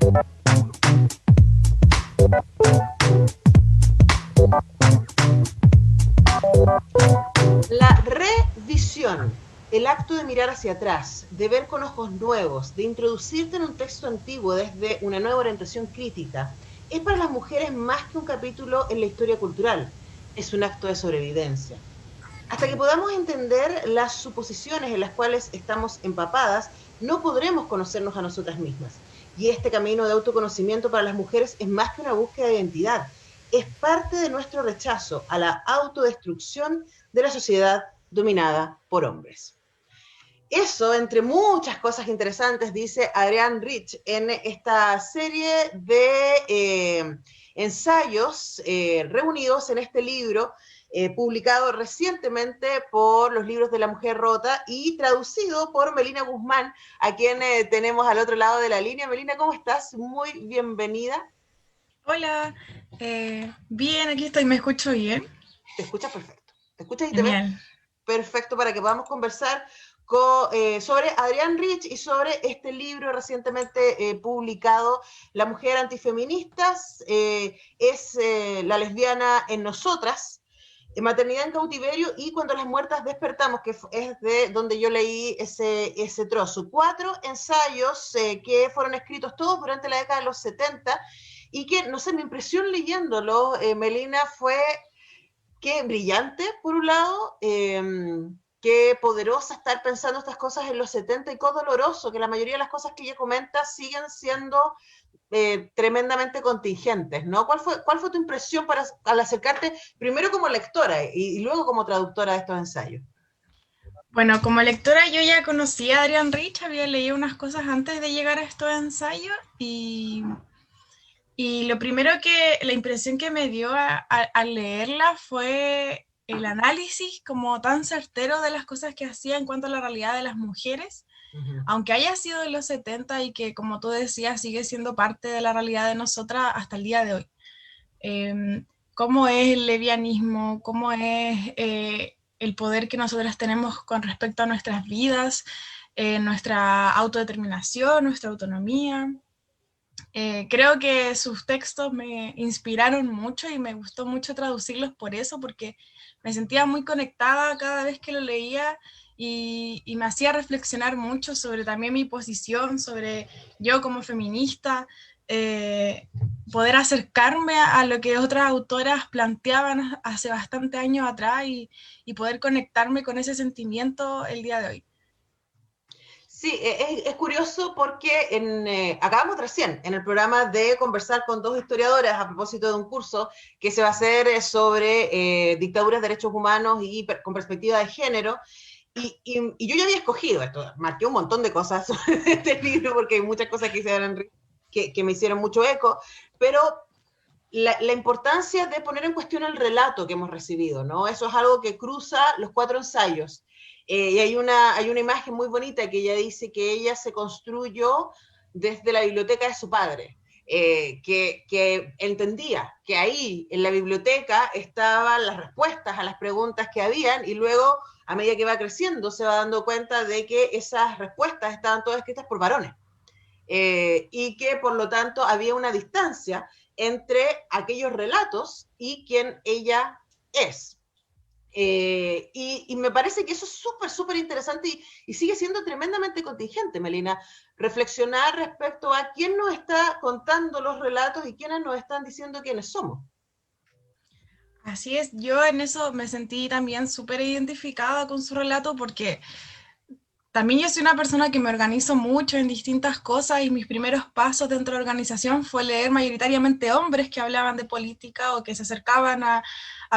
La revisión, el acto de mirar hacia atrás, de ver con ojos nuevos, de introducirte en un texto antiguo desde una nueva orientación crítica, es para las mujeres más que un capítulo en la historia cultural, es un acto de sobrevivencia. Hasta que podamos entender las suposiciones en las cuales estamos empapadas, no podremos conocernos a nosotras mismas. Y este camino de autoconocimiento para las mujeres es más que una búsqueda de identidad, es parte de nuestro rechazo a la autodestrucción de la sociedad dominada por hombres. Eso, entre muchas cosas interesantes, dice Adrienne Rich en esta serie de ensayos reunidos en este libro, publicado recientemente por los libros de la mujer rota y traducido por Melina Guzmán, a quien tenemos al otro lado de la línea. Melina, ¿cómo estás? Muy bienvenida. Hola, bien, aquí estoy, ¿me escucho bien? Te escuchas perfecto. Te escuchas y te ves Genial. perfecto para que podamos conversar sobre Adrienne Rich y sobre este libro recientemente publicado, La mujer antifeministas, es la lesbiana en nosotras, maternidad en cautiverio y cuando las muertas despertamos, que es de donde yo leí ese trozo. 4 ensayos que fueron escritos todos durante la década de los 70 y que, no sé, mi impresión leyéndolo, Melina, fue qué brillante, por un lado, qué poderosa estar pensando estas cosas en los 70 y qué doloroso que la mayoría de las cosas que ella comenta siguen siendo tremendamente contingentes, ¿no? ¿Cuál fue tu impresión al acercarte primero como lectora y luego como traductora de estos ensayos? Bueno, como lectora yo ya conocía a Adrienne Rich, había leído unas cosas antes de llegar a estos ensayos y lo primero la impresión que me dio al leerla fue el análisis como tan certero de las cosas que hacía en cuanto a la realidad de las mujeres, Uh -huh. aunque haya sido de los 70 y que, como tú decías, sigue siendo parte de la realidad de nosotras hasta el día de hoy. Eh, cómo es el levianismo, cómo es el poder que nosotras tenemos con respecto a nuestras vidas, nuestra autodeterminación, nuestra autonomía. Creo que sus textos me inspiraron mucho y me gustó mucho traducirlos por eso, porque me sentía muy conectada cada vez que lo leía y me hacía reflexionar mucho sobre también mi posición, sobre yo como feminista, eh, poder acercarme a lo que otras autoras planteaban hace bastante años atrás y poder conectarme con ese sentimiento el día de hoy. Sí, es curioso porque acabamos recién en el programa de conversar con dos historiadoras a propósito de un curso que se va a hacer sobre dictaduras, derechos humanos y con perspectiva de género. Y yo ya había escogido esto, marqué un montón de cosas sobre este libro porque hay muchas cosas que me hicieron mucho eco, pero la importancia de poner en cuestión el relato que hemos recibido, ¿no? Eso es algo que cruza los 4 ensayos. Y hay una imagen muy bonita que ella dice que ella se construyó desde la biblioteca de su padre, que entendía que ahí en la biblioteca estaban las respuestas a las preguntas que habían y luego, a medida que va creciendo, se va dando cuenta de que esas respuestas estaban todas escritas por varones. Y que por lo tanto había una distancia entre aquellos relatos y quien ella es. Y me parece que eso es súper interesante y sigue siendo tremendamente contingente, Melina, reflexionar respecto a quién nos está contando los relatos y quiénes nos están diciendo quiénes somos. Así es, yo en eso me sentí también súper identificada con su relato porque también yo soy una persona que me organizo mucho en distintas cosas y mis primeros pasos dentro de la organización fue leer mayoritariamente hombres que hablaban de política o que se acercaban a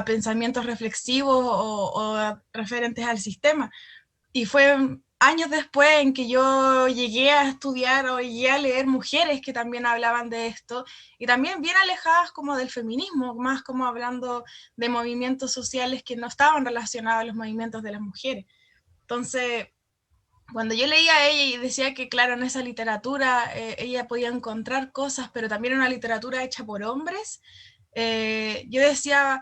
pensamientos reflexivos o referentes al sistema. Y fue años después en que yo llegué a estudiar o llegué a leer mujeres que también hablaban de esto y también bien alejadas como del feminismo, más como hablando de movimientos sociales que no estaban relacionados a los movimientos de las mujeres. Entonces, cuando yo leía a ella y decía que, claro, en esa literatura ella podía encontrar cosas, pero también una literatura hecha por hombres, yo decía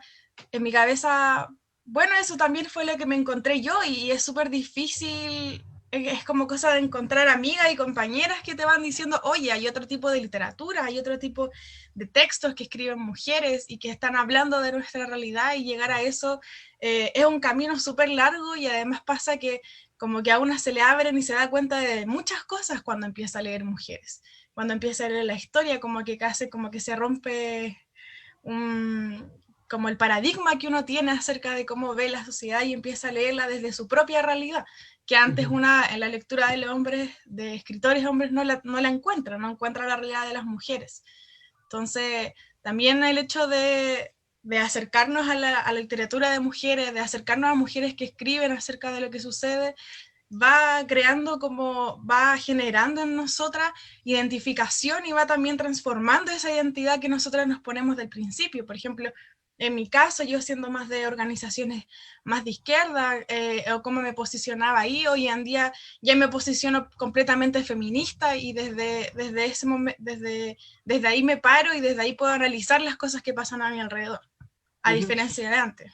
en mi cabeza, bueno, eso también fue lo que me encontré yo y es súper difícil es como cosa de encontrar amigas y compañeras que te van diciendo, oye, hay otro tipo de literatura, hay otro tipo de textos que escriben mujeres y que están hablando de nuestra realidad, y llegar a eso es un camino súper largo, y además pasa que como que a una se le abren y se da cuenta de muchas cosas cuando empieza a leer mujeres, cuando empieza a leer la historia, como que casi como que se rompe un, como el paradigma que uno tiene acerca de cómo ve la sociedad, y empieza a leerla desde su propia realidad, que antes una en la lectura de los hombres, de escritores hombres, no la encuentra, no encuentra la realidad de las mujeres. Entonces, también el hecho de acercarnos a la literatura de mujeres, de acercarnos a mujeres que escriben acerca de lo que sucede, va creando como, va generando en nosotras identificación, y va también transformando esa identidad que nosotras nos ponemos del principio. Por ejemplo, en mi caso, yo siendo más de organizaciones más de izquierda, o cómo me posicionaba ahí, hoy en día ya me posiciono completamente feminista, y desde ese momento, desde ahí me paro, y desde ahí puedo analizar las cosas que pasan a mi alrededor, a Uh-huh. diferencia de antes.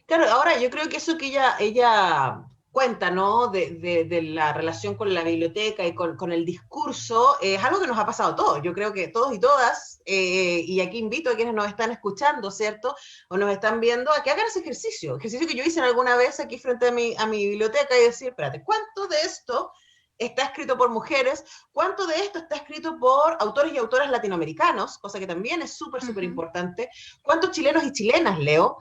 Claro, ahora yo creo que eso que ella cuenta, ¿no? De la relación con la biblioteca y con el discurso, es algo que nos ha pasado a todos. Yo creo que todos y todas, y aquí invito a quienes nos están escuchando, ¿cierto? O nos están viendo, a que hagan ese ejercicio que yo hice alguna vez aquí frente a mi biblioteca, y decir, espérate, ¿cuánto de esto está escrito por mujeres? ¿Cuánto de esto está escrito por autores y autoras latinoamericanos? Cosa que también es súper, súper Ujú. importante. ¿Cuántos chilenos y chilenas, Leo?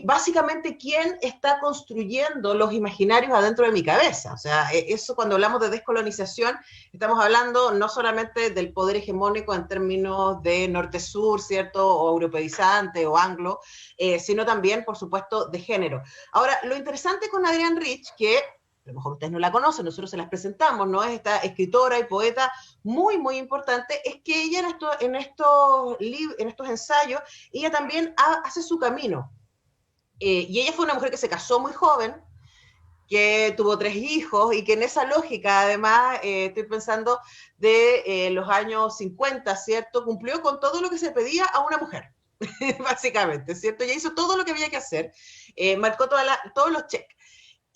Básicamente, ¿quién está construyendo los imaginarios adentro de mi cabeza? O sea, eso, cuando hablamos de descolonización, estamos hablando no solamente del poder hegemónico en términos de norte-sur, ¿cierto? O europeizante o anglo, sino también, por supuesto, de género. Ahora, lo interesante con Adrienne Rich, que a lo mejor ustedes no la conocen, nosotros se las presentamos, ¿no? Es esta escritora y poeta muy, muy importante, es que ella en estos ensayos, ella también hace su camino. Y ella fue una mujer que se casó muy joven, que tuvo 3 hijos, y que en esa lógica, además, estoy pensando de los años 50, ¿cierto? Cumplió con todo lo que se pedía a una mujer, básicamente, ¿cierto? Ella hizo todo lo que había que hacer, marcó todos los cheques.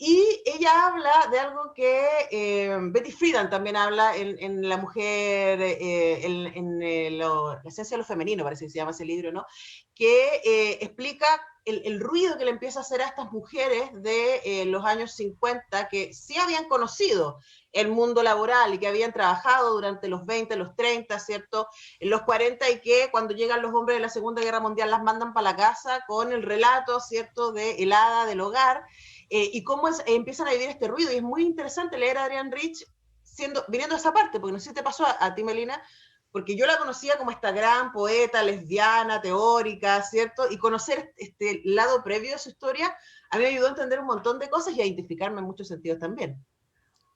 Y ella habla de algo que Betty Friedan también habla en La mujer, la esencia de lo femenino, parece que se llama ese libro, ¿no? Que explica el ruido que le empieza a hacer a estas mujeres de los años 50, que sí habían conocido el mundo laboral y que habían trabajado durante los 20, los 30, ¿cierto? En los 40, y que cuando llegan los hombres de la Segunda Guerra Mundial las mandan para la casa con el relato, ¿cierto?, de el hada del hogar, y cómo empiezan a vivir este ruido. Y es muy interesante leer a Adrienne Rich viniendo de esa parte, porque no sé si te pasó a ti, Melina, porque yo la conocía como esta gran poeta lesbiana, teórica, ¿cierto? Y conocer este lado previo de su historia a mí me ayudó a entender un montón de cosas y a identificarme en muchos sentidos también.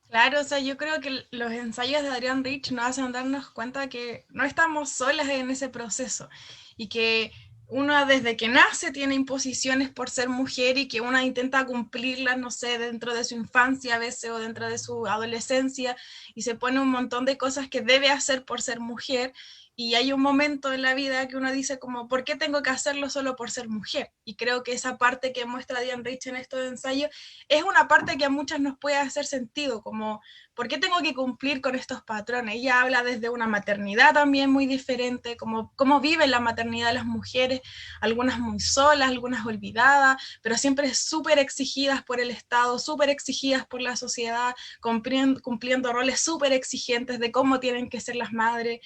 Claro, o sea, yo creo que los ensayos de Adrienne Rich nos hacen darnos cuenta que no estamos solas en ese proceso, y que uno desde que nace tiene imposiciones por ser mujer, y que una intenta cumplirlas, no sé, dentro de su infancia a veces, o dentro de su adolescencia, y se pone un montón de cosas que debe hacer por ser mujer. Y hay un momento en la vida que uno dice como, ¿por qué tengo que hacerlo solo por ser mujer? Y creo que esa parte que muestra Adrienne Rich en estos ensayos es una parte que a muchas nos puede hacer sentido, como, ¿por qué tengo que cumplir con estos patrones? Ella habla desde una maternidad también muy diferente, como cómo vive la maternidad las mujeres, algunas muy solas, algunas olvidadas, pero siempre súper exigidas por el Estado, súper exigidas por la sociedad, cumpliendo roles súper exigentes de cómo tienen que ser las madres.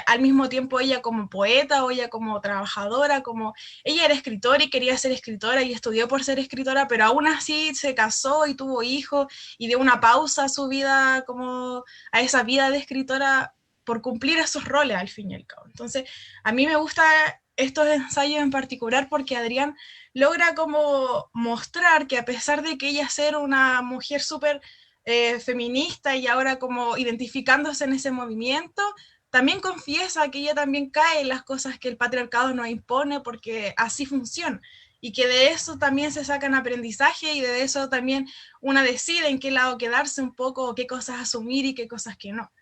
Al mismo tiempo ella como poeta, o ella como trabajadora, como ella era escritora y quería ser escritora y estudió por ser escritora, pero aún así se casó y tuvo hijos, y dio una pausa a su vida, como a esa vida de escritora, por cumplir esos roles al fin y al cabo. Entonces, a mí me gusta estos ensayos en particular porque Adrián logra como mostrar que, a pesar de que ella ser una mujer súper feminista, y ahora como identificándose en ese movimiento, también confiesa que ella también cae en las cosas que el patriarcado nos impone, porque así funciona, y que de eso también se sacan aprendizaje, y de eso también una decide en qué lado quedarse un poco, o qué cosas asumir y qué cosas que no.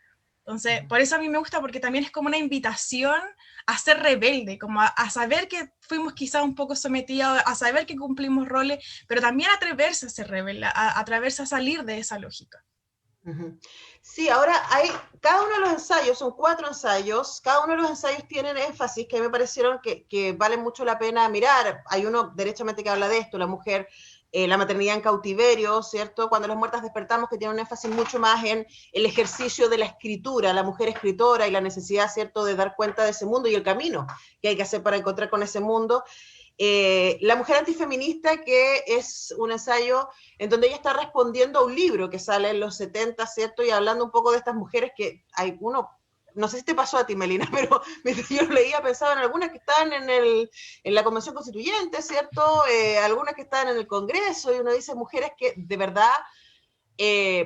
Entonces, por eso a mí me gusta, porque también es como una invitación a ser rebelde, como a saber que fuimos quizás un poco sometidos, a saber que cumplimos roles, pero también atreverse a ser rebelde, a atreverse a salir de esa lógica. Sí, ahora hay, cada uno de los ensayos, son 4 ensayos, cada uno de los ensayos tienen énfasis que me parecieron que valen mucho la pena mirar. Hay uno derechamente que habla de esto, la mujer, la maternidad en cautiverio, ¿cierto? Cuando las muertas despertamos, que tiene un énfasis mucho más en el ejercicio de la escritura, la mujer escritora y la necesidad, ¿cierto?, de dar cuenta de ese mundo y el camino que hay que hacer para encontrar con ese mundo. La mujer antifeminista, que es un ensayo en donde ella está respondiendo a un libro que sale en los 70, ¿cierto? Y hablando un poco de estas mujeres que hay uno, no sé si te pasó a ti, Melina, pero mientras yo lo leía pensaba en algunas que están en la Convención Constituyente, ¿cierto? Algunas que están en el Congreso, y uno dice mujeres que de verdad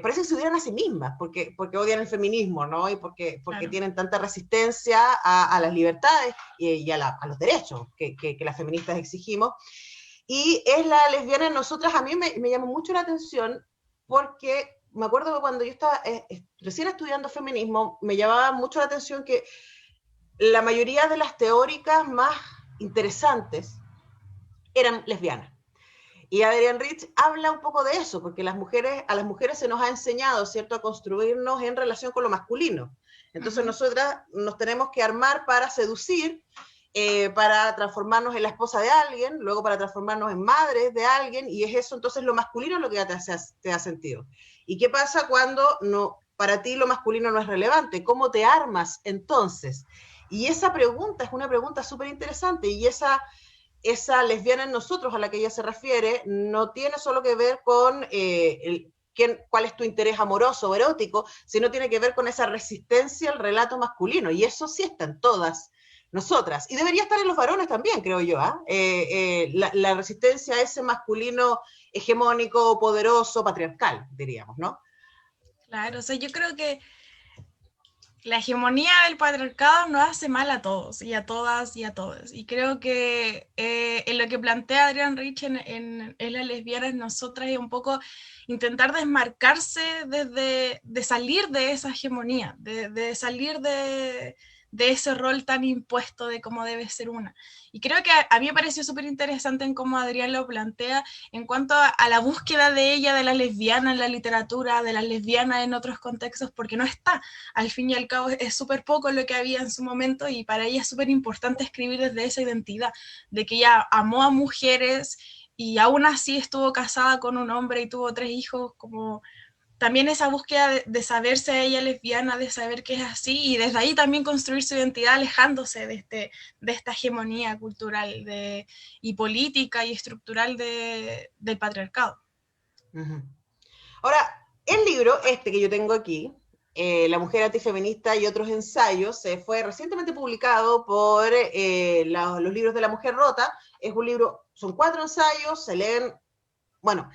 parece que se odian a sí mismas, porque odian el feminismo, ¿no? Y porque Claro. tienen tanta resistencia a las libertades y a los derechos que las feministas exigimos. Y es la lesbiana en nosotras, a mí me llamó mucho la atención porque me acuerdo que cuando yo estaba recién estudiando feminismo, me llamaba mucho la atención que la mayoría de las teóricas más interesantes eran lesbianas. Y Adrienne Rich habla un poco de eso, porque a las mujeres se nos ha enseñado, ¿cierto?, a construirnos en relación con lo masculino. Entonces nosotras nos tenemos que armar para seducir, para transformarnos en la esposa de alguien, luego para transformarnos en madres de alguien, y es eso entonces lo masculino lo que te da sentido. ¿Y qué pasa cuando para ti lo masculino no es relevante? ¿Cómo te armas entonces? Y esa pregunta es una pregunta súper interesante, y esa lesbiana en nosotros a la que ella se refiere no tiene solo que ver con cuál es tu interés amoroso o erótico, sino tiene que ver con esa resistencia al relato masculino, y eso sí está en todas nosotras, y debería estar en los varones también, creo yo, la resistencia a ese masculino hegemónico, poderoso, patriarcal, diríamos, ¿no? Claro, o sea, yo creo que la hegemonía del patriarcado nos hace mal a todos y a todas y a todos. Y creo que en lo que plantea Adrienne Rich en Las lesbianas nosotras es un poco intentar desmarcarse de salir de esa hegemonía, de salir de ese rol tan impuesto de cómo debe ser una. Y creo que a mí me pareció súper interesante en cómo Adrián lo plantea en cuanto a la búsqueda de ella, de la lesbiana en la literatura, de las lesbianas en otros contextos, porque no está. Al fin y al cabo es súper poco lo que había en su momento y para ella es súper importante escribir desde esa identidad, de que ella amó a mujeres y aún así estuvo casada con un hombre y tuvo 3 hijos, como también esa búsqueda de saberse a ella lesbiana, de saber que es así, y desde ahí también construir su identidad alejándose de esta hegemonía cultural y política y estructural del patriarcado. Uh-huh. Ahora, el libro, este que yo tengo aquí, La mujer antifeminista y otros ensayos, fue recientemente publicado por los libros de la mujer rota. Es un libro, son 4 ensayos, se leen, bueno,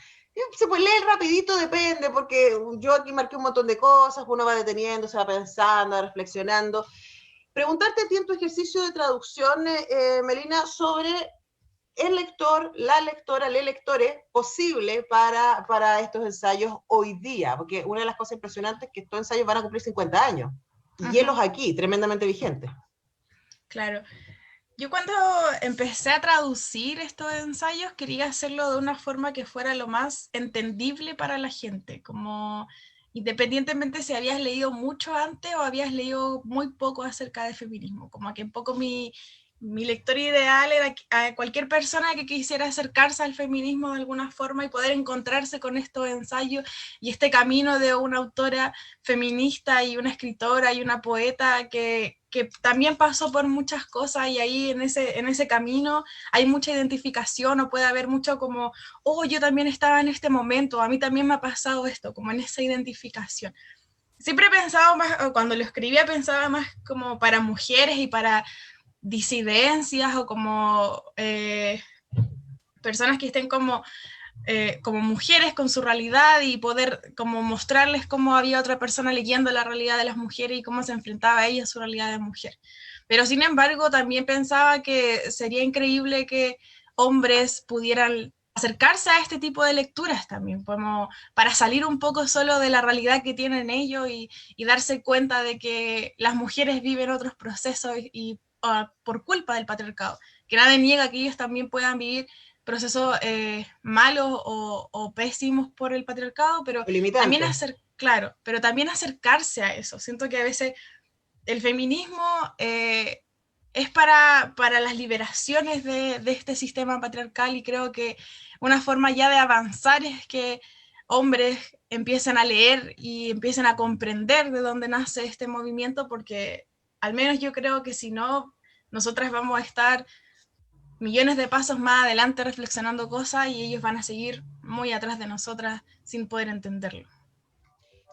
se puede leer rapidito, depende, porque yo aquí marqué un montón de cosas, uno va deteniendo, se va pensando, va reflexionando. Preguntarte a ti en tu ejercicio de traducción, Melina, sobre el lector, la lectora, el lectore posible para estos ensayos hoy día, porque una de las cosas impresionantes es que estos ensayos van a cumplir 50 años, y hielos aquí, tremendamente vigentes. Claro. Yo cuando empecé a traducir estos ensayos quería hacerlo de una forma que fuera lo más entendible para la gente, como independientemente si habías leído mucho antes o habías leído muy poco acerca de feminismo, como que un poco mi lector ideal era a cualquier persona que quisiera acercarse al feminismo de alguna forma y poder encontrarse con estos ensayos y este camino de una autora feminista y una escritora y una poeta que también pasó por muchas cosas y ahí en ese camino hay mucha identificación o puede haber mucho como, oh, yo también estaba en este momento, a mí también me ha pasado esto, como en esa identificación. Siempre he pensado más, cuando lo escribía pensaba más como para mujeres y para disidencias o como personas que estén como mujeres con su realidad y poder como mostrarles cómo había otra persona leyendo la realidad de las mujeres y cómo se enfrentaba a ella a su realidad de mujer. Pero sin embargo también pensaba que sería increíble que hombres pudieran acercarse a este tipo de lecturas también, como para salir un poco solo de la realidad que tienen ellos y darse cuenta de que las mujeres viven otros procesos por culpa del patriarcado, que nadie niega que ellos también puedan vivir procesos malos o pésimos por el patriarcado, pero también limitante. claro, pero también acercarse a eso. Siento que a veces el feminismo es para las liberaciones de este sistema patriarcal, y creo que una forma ya de avanzar es que hombres empiecen a leer y empiecen a comprender de dónde nace este movimiento, porque al menos yo creo que si no, nosotras vamos a estar millones de pasos más adelante reflexionando cosas y ellos van a seguir muy atrás de nosotras sin poder entenderlo.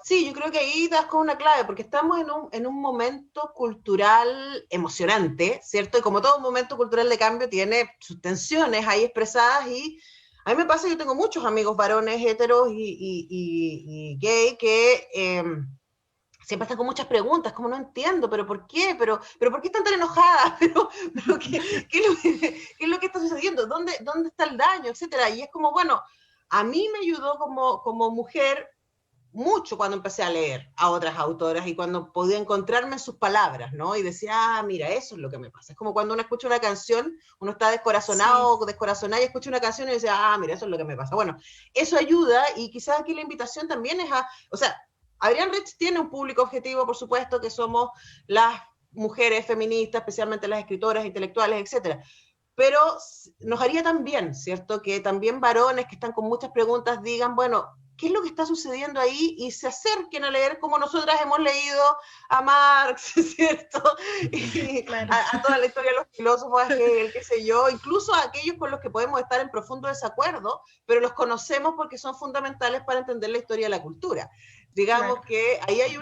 Sí, yo creo que ahí das con una clave, porque estamos en un momento cultural emocionante, ¿cierto? Y como todo momento cultural de cambio tiene sus tensiones ahí expresadas, y a mí me pasa, yo tengo muchos amigos varones heteros y gay que siempre están con muchas preguntas, como no entiendo, pero ¿por qué? ¿Pero por qué están tan enojadas? ¿Pero qué es lo que está sucediendo? ¿Dónde está el daño? Etcétera. Y es como, bueno, a mí me ayudó como mujer mucho cuando empecé a leer a otras autoras y cuando podía encontrarme en sus palabras, ¿no? Y decía, ah, mira, eso es lo que me pasa. Es como cuando uno escucha una canción, uno está descorazonado Sí. o descorazonada y escucha una canción y dice, ah, mira, eso es lo que me pasa. Bueno, eso ayuda, y quizás aquí la invitación también es o sea, Adrián Rich tiene un público objetivo, por supuesto, que somos las mujeres feministas, especialmente las escritoras, intelectuales, etcétera. Pero nos haría también, ¿cierto? Que también varones que están con muchas preguntas digan, bueno, ¿qué es lo que está sucediendo ahí? Y se acerquen a leer como nosotras hemos leído a Marx, ¿cierto? Y Claro. a toda la historia de los filósofos, a Hegel, qué sé yo, incluso a aquellos con los que podemos estar en profundo desacuerdo, pero los conocemos porque son fundamentales para entender la historia de la cultura. Digamos Claro. que ahí hay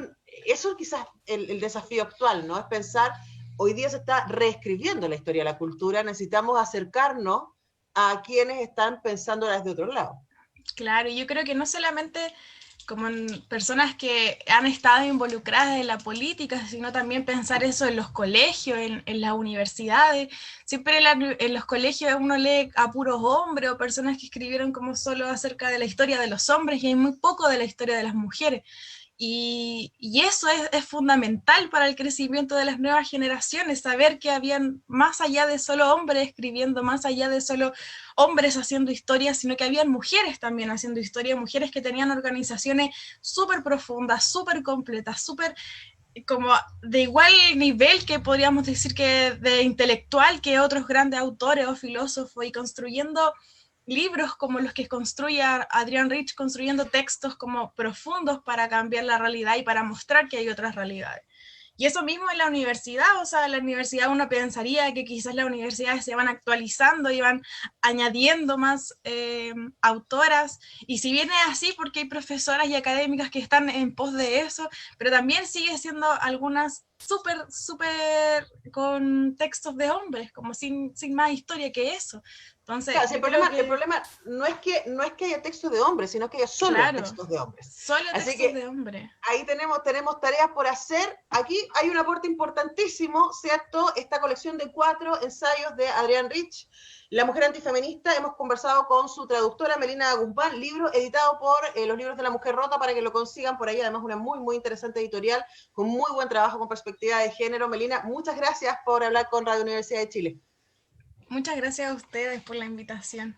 eso es quizás el desafío actual, ¿no? Es pensar, hoy día se está reescribiendo la historia de la cultura, necesitamos acercarnos a quienes están pensando desde otro lado. Claro, yo creo que no solamente como en personas que han estado involucradas en la política, sino también pensar eso en los colegios, en las universidades. Siempre en los colegios uno lee a puros hombres o personas que escribieron como solo acerca de la historia de los hombres, y hay muy poco de la historia de las mujeres. Y eso es fundamental para el crecimiento de las nuevas generaciones, saber que habían más allá de solo hombres escribiendo, más allá de solo hombres haciendo historia, sino que habían mujeres también haciendo historia, mujeres que tenían organizaciones súper profundas, súper completas, súper como de igual nivel que podríamos decir que de intelectual que otros grandes autores o filósofos, y construyendo libros como los que construye Adrián Rich, construyendo textos como profundos para cambiar la realidad y para mostrar que hay otras realidades. Y eso mismo en la universidad, o sea, en la universidad uno pensaría que quizás las universidades se van actualizando y van añadiendo más autoras, y si bien es así, porque hay profesoras y académicas que están en pos de eso, pero también sigue siendo algunas súper con textos de hombres, como sin más historia que eso. Entonces, Claro, sí, yo creo el que, problema no es que haya textos de hombres, sino que haya solo claro, textos de hombres. solo Así textos que de hombres. ahí tenemos tareas por hacer. Aquí hay un aporte importantísimo, ¿cierto? Esta colección de 4 ensayos de Adrián Rich, La mujer antifeminista. Hemos conversado con su traductora, Melina Guzmán, libro editado por Los Libros de la Mujer Rota, para que lo consigan por ahí. Además, una muy interesante editorial, con muy buen trabajo con perspectiva de género. Melina, muchas gracias por hablar con Radio Universidad de Chile. Muchas gracias a ustedes por la invitación.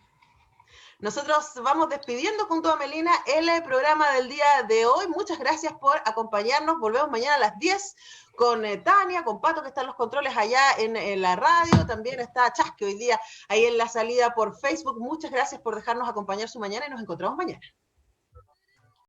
Nosotros vamos despidiendo junto a Melina el programa del día de hoy. Muchas gracias por acompañarnos. Volvemos mañana a las 10 con Tania, con Pato, que está en los controles allá en la radio. También está Chasque hoy día ahí en la salida por Facebook. Muchas gracias por dejarnos acompañar su mañana, y nos encontramos mañana.